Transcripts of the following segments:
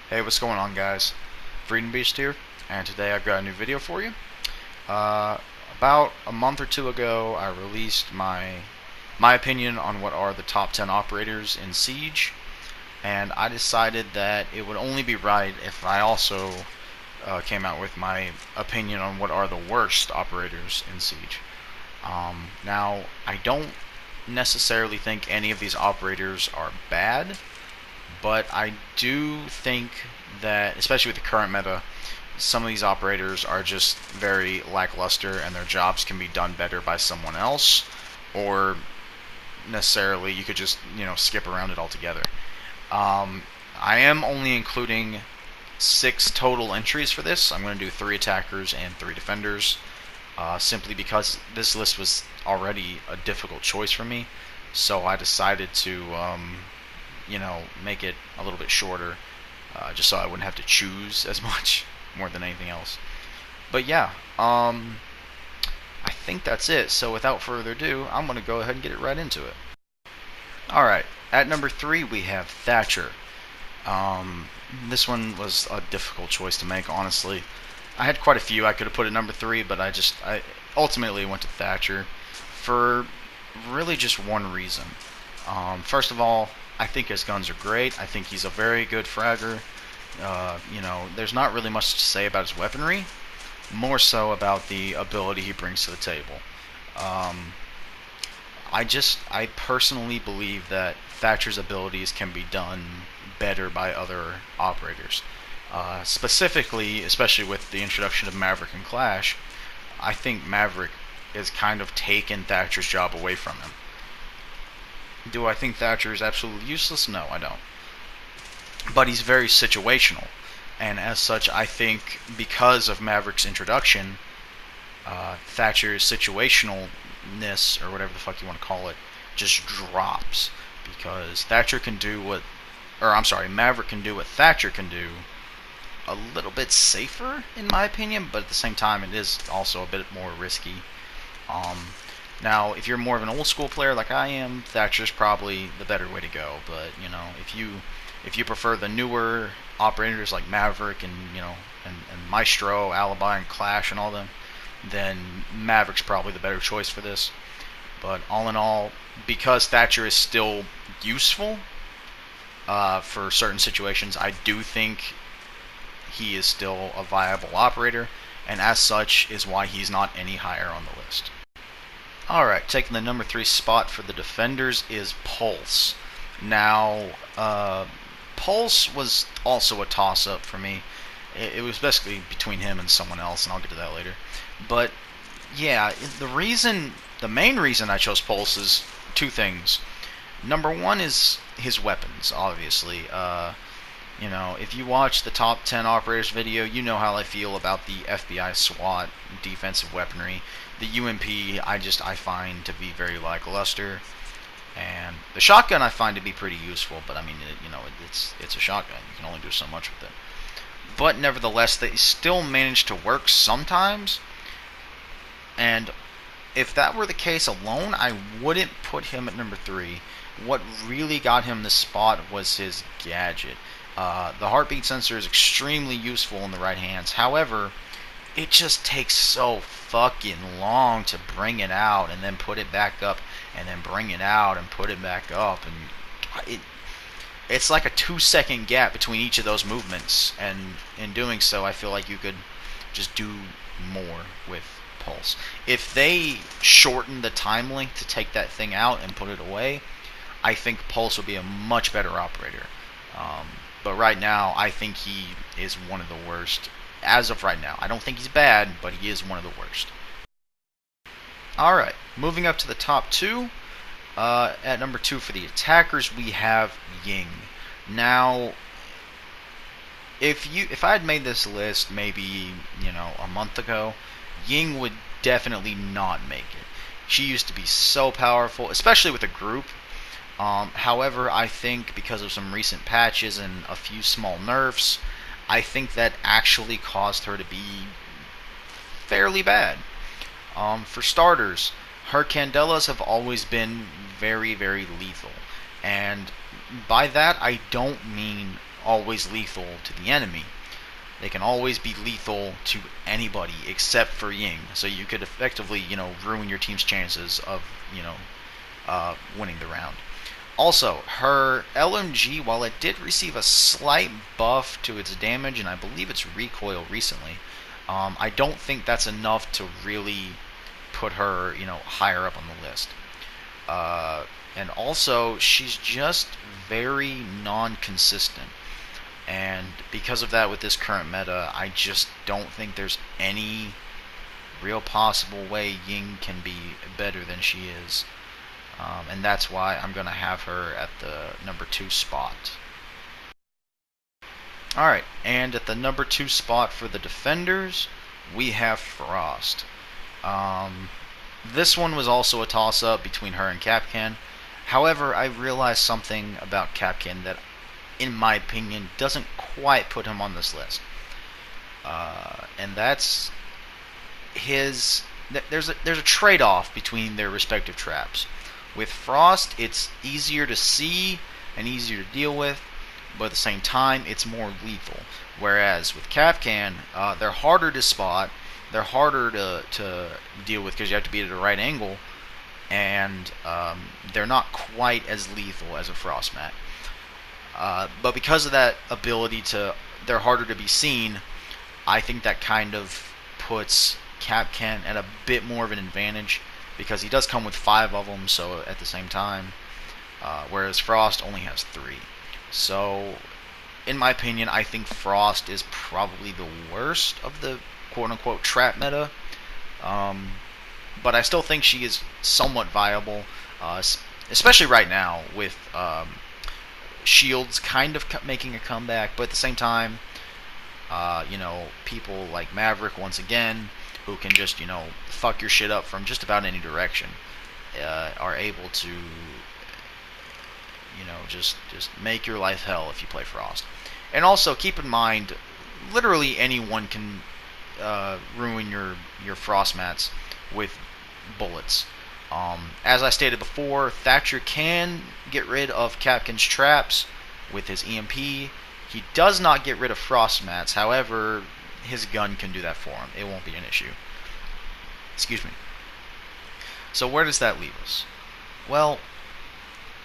Hey, what's going on, guys? Freedom Beast here, and today I've got a new video for you. Uh, about a month or two ago, I released my opinion on what are the top 10 operators in Siege, and I decided that it would only be right if I also came out with my opinion on what are the worst operators in Siege. Now, I don't necessarily think any of these operators are bad, but I do think that, especially with the current meta, some of these operators are just very lackluster and their jobs can be done better by someone else, or necessarily you could just, skip around it altogether. I am only including 6 total entries for this. I'm going to do 3 attackers and 3 defenders, simply because this list was already a difficult choice for me, so I decided to make it a little bit shorter, just so I wouldn't have to choose as much more than anything else. But yeah, I think that's it. So without further ado, I'm going to go ahead and get it right into it. Alright, at number 3 we have Thatcher. This one was a difficult choice to make, honestly. I had quite a few I could have put at number 3, but I ultimately went to Thatcher for really just one reason. First of all, I think his guns are great. I think he's a very good fragger. There's not really much to say about his weaponry, more so about the ability he brings to the table. I personally believe that Thatcher's abilities can be done better by other operators. Specifically, especially with the introduction of Maverick and Clash, I think Maverick has kind of taken Thatcher's job away from him. Do I think Thatcher is absolutely useless? No, I don't. But he's very situational, and as such, I think because of Maverick's introduction, Thatcher's situationalness, or whatever the fuck you want to call it, just drops. Because Maverick can do what Thatcher can do a little bit safer, in my opinion, but at the same time, it is also a bit more risky. Now, if you're more of an old school player like I am, Thatcher's probably the better way to go. But if you prefer the newer operators like Maverick and and Maestro, Alibi, and Clash and all them, then Maverick's probably the better choice for this. But all in all, because Thatcher is still useful for certain situations, I do think he is still a viable operator, and as such is why he's not any higher on the list. Alright, taking the number 3 spot for the defenders is Pulse. Now, Pulse was also a toss-up for me. It was basically between him and someone else, and I'll get to that later. But, yeah, the main reason I chose Pulse is 2 things. Number 1 is his weapons, obviously. If you watch the top 10 operators video, you know how I feel about the FBI SWAT defensive weaponry. The UMP, I find to be very lackluster, and the shotgun I find to be pretty useful. But I mean, it's a shotgun. You can only do so much with it. But nevertheless, they still manage to work sometimes. And if that were the case alone, I wouldn't put him at number 3. What really got him this spot was his gadget. The heartbeat sensor is extremely useful in the right hands. However, it just takes so fucking long to bring it out and then put it back up and then bring it out and put it back up, and it's like a 2-second gap between each of those movements, and in doing so I feel like you could just do more with Pulse. If they shorten the time length to take that thing out and put it away, I think Pulse would be a much better operator. But right now, I think he is one of the worst. As of right now, I don't think he's bad, but he is one of the worst. Alright, moving up to the top 2. At number 2 for the attackers, we have Ying. Now, if I had made this list maybe, a month ago, Ying would definitely not make it. She used to be so powerful, especially with a group. However, I think because of some recent patches and a few small nerfs, I think that actually caused her to be fairly bad. For starters, her candelas have always been very, very lethal. And by that, I don't mean always lethal to the enemy. They can always be lethal to anybody except for Ying. So you could effectively, ruin your team's chances of, winning the round. Also, her LMG, while it did receive a slight buff to its damage, and I believe its recoil recently, I don't think that's enough to really put her, higher up on the list. And also, she's just very non-consistent. And because of that, with this current meta, I just don't think there's any real possible way Ying can be better than she is. And that's why I'm going to have her at the number 2 spot. Alright, and at the number 2 spot for the defenders, we have Frost. This one was also a toss-up between her and Kapkan. However, I realized something about Kapkan that, in my opinion, doesn't quite put him on this list. And that's his... There's a trade-off between their respective traps. With Frost, it's easier to see and easier to deal with, but at the same time, it's more lethal. Whereas with Kapkan, they're harder to spot, they're harder to deal with because you have to be at the right angle, and they're not quite as lethal as a Frost mat. But because of that ability they're harder to be seen, I think that kind of puts Kapkan at a bit more of an advantage, because he does come with 5 of them, so at the same time, whereas Frost only has 3. So, in my opinion, I think Frost is probably the worst of the quote-unquote trap meta, but I still think she is somewhat viable, especially right now with Shields kind of making a comeback, but at the same time, people like Maverick, once again, who can just, fuck your shit up from just about any direction, are able to, just make your life hell if you play Frost. And also, keep in mind, literally anyone can ruin your Frost mats with bullets. As I stated before, Thatcher can get rid of Kapkan's traps with his EMP. He does not get rid of Frost mats, however, his gun can do that for him. It won't be an issue. Excuse me. So where does that leave us? Well,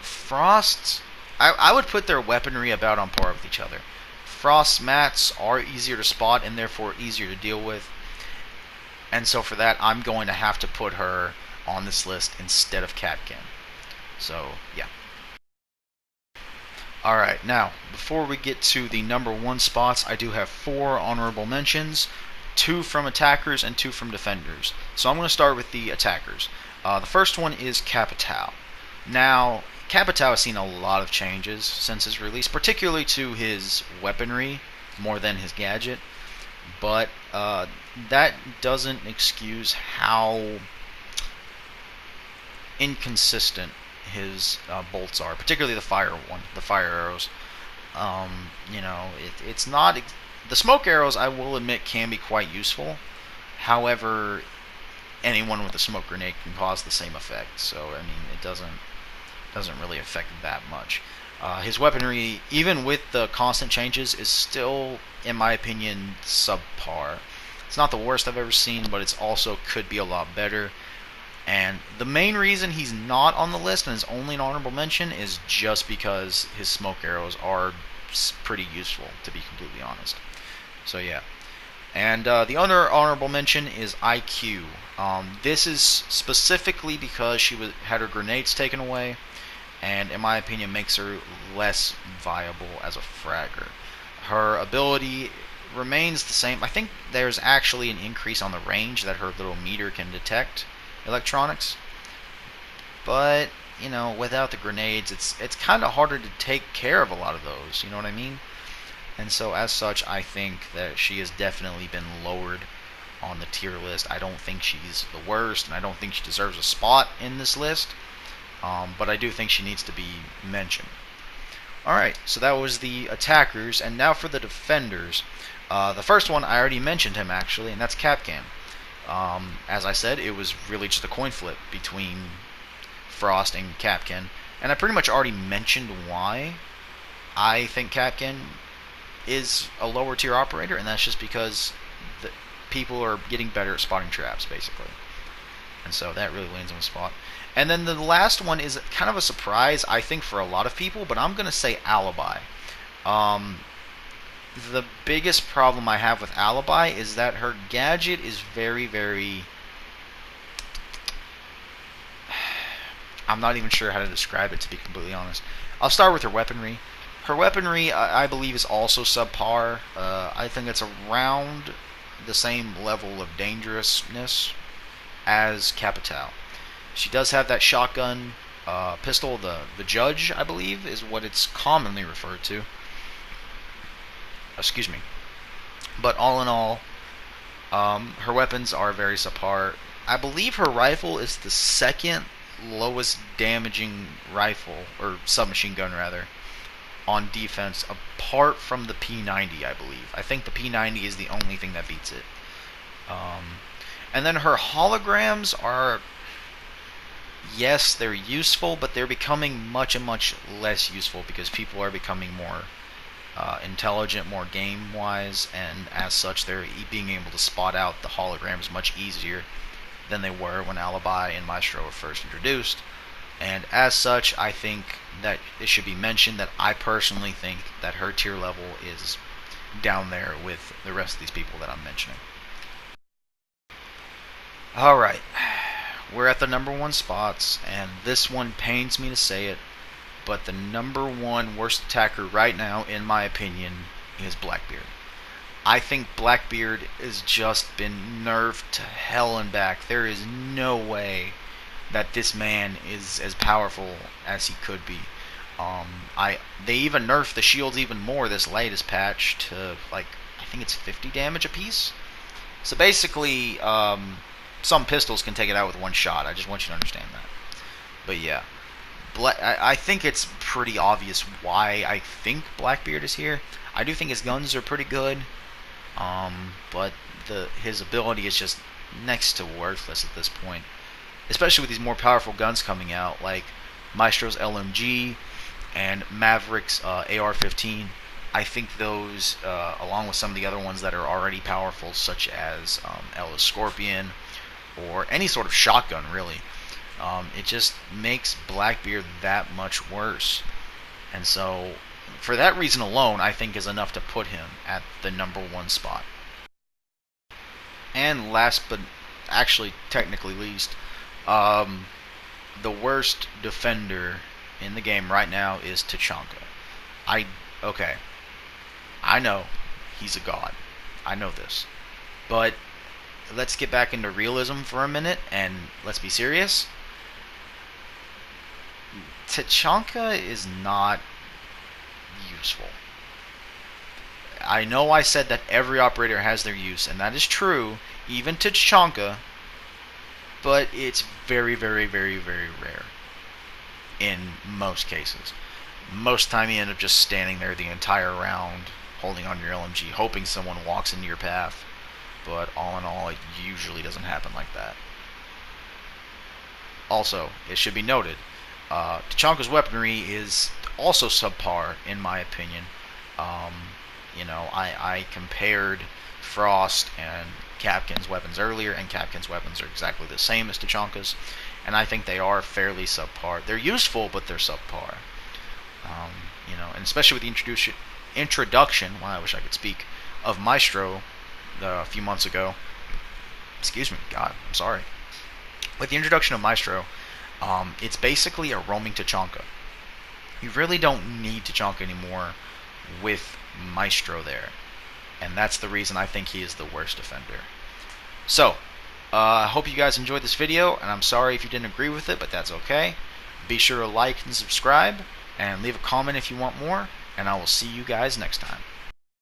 Frost, I would put their weaponry about on par with each other. Frost mats are easier to spot and therefore easier to deal with. And so for that, I'm going to have to put her on this list instead of Kapkan. So, yeah. Alright, now, before we get to the number 1 spots, I do have 4 honorable mentions, 2 from attackers and 2 from defenders. So I'm going to start with the attackers. The first one is Capitao. Now, Capitao has seen a lot of changes since his release, particularly to his weaponry, more than his gadget. But that doesn't excuse how inconsistent his bolts are, particularly the fire arrows. It's not the smoke arrows, I will admit, can be quite useful. However, anyone with a smoke grenade can cause the same effect, so I mean, it doesn't really affect that much. His weaponry, even with the constant changes, is still, in my opinion, subpar. It's not the worst I've ever seen, but it's also could be a lot better. And the main reason he's not on the list and is only an honorable mention is just because his smoke arrows are pretty useful, to be completely honest. So yeah. And the other honorable mention is IQ. This is specifically because she had her grenades taken away, and in my opinion makes her less viable as a fragger. Her ability remains the same. I think there's actually an increase on the range that her little meter can detect electronics, but without the grenades, it's kind of harder to take care of a lot of those, you know what I mean? And so as such, I think that she has definitely been lowered on the tier list. I don't think she's the worst, and I don't think she deserves a spot in this list, but I do think she needs to be mentioned. Alright, so that was the attackers, and now for the defenders. The first one, I already mentioned him actually, and that's Kapkan. As I said, it was really just a coin flip between Frost and Kapkan, and I pretty much already mentioned why I think Kapkan is a lower tier operator, and that's just because the people are getting better at spotting traps, basically. And so that really lands on the spot. And then the last one is kind of a surprise, I think, for a lot of people, but I'm going to say Alibi. The biggest problem I have with Alibi is that her gadget is very, very... I'm not even sure how to describe it, to be completely honest. I'll start with her weaponry. Her weaponry, I believe, is also subpar. I think it's around the same level of dangerousness as Capital. She does have that shotgun pistol, the Judge, I believe, is what it's commonly referred to. Excuse me. But all in all, her weapons are very subpar. I believe her rifle is the second lowest damaging rifle, or submachine gun rather, on defense, apart from the P90, I believe. I think the P90 is the only thing that beats it. And then her holograms are, yes, they're useful, but they're becoming much and much less useful because people are becoming more intelligent, more game-wise, and as such, they're being able to spot out the holograms much easier than they were when Alibi and Maestro were first introduced. And as such, I think that it should be mentioned that I personally think that her tier level is down there with the rest of these people that I'm mentioning. Alright, we're at the number one spots, and this one pains me to say it, but the number one worst attacker right now, in my opinion, is Blackbeard. I think Blackbeard has just been nerfed to hell and back. There is no way that this man is as powerful as he could be. They even nerfed the shields even more this latest patch to, like, I think it's 50 damage apiece. So basically, some pistols can take it out with one shot. I just want you to understand that. But yeah, I think it's pretty obvious why I think Blackbeard is here. I do think his guns are pretty good, but his ability is just next to worthless at this point. Especially with these more powerful guns coming out, like Maestro's LMG and Maverick's AR-15. I think those, along with some of the other ones that are already powerful, such as Ella's Scorpion, or any sort of shotgun, really, it just makes Blackbeard that much worse. And so, for that reason alone, I think is enough to put him at the number one spot. And last, but actually technically least, the worst defender in the game right now is Tachanka. Okay, I know he's a god. I know this. But let's get back into realism for a minute, and let's be serious. Tachanka is not useful. I know I said that every operator has their use, and that is true, even Tachanka, but it's very, very, very, very rare in most cases. Most of the time you end up just standing there the entire round, holding on your LMG, hoping someone walks into your path. But all in all, it usually doesn't happen like that. Also, it should be noted, Tachanka's weaponry is also subpar, in my opinion. I compared Frost and Kapkan's weapons earlier, and Kapkan's weapons are exactly the same as Tachanka's, and I think they are fairly subpar. They're useful, but they're subpar. And especially with the introduction, well, I wish I could speak, of Maestro a few months ago. Excuse me, God, I'm sorry. With the introduction of Maestro, it's basically a roaming Tachanka. You really don't need Tachanka anymore with Maestro there. And that's the reason I think he is the worst defender. So, I hope you guys enjoyed this video, and I'm sorry if you didn't agree with it, but that's okay. Be sure to like and subscribe, and leave a comment if you want more, and I will see you guys next time.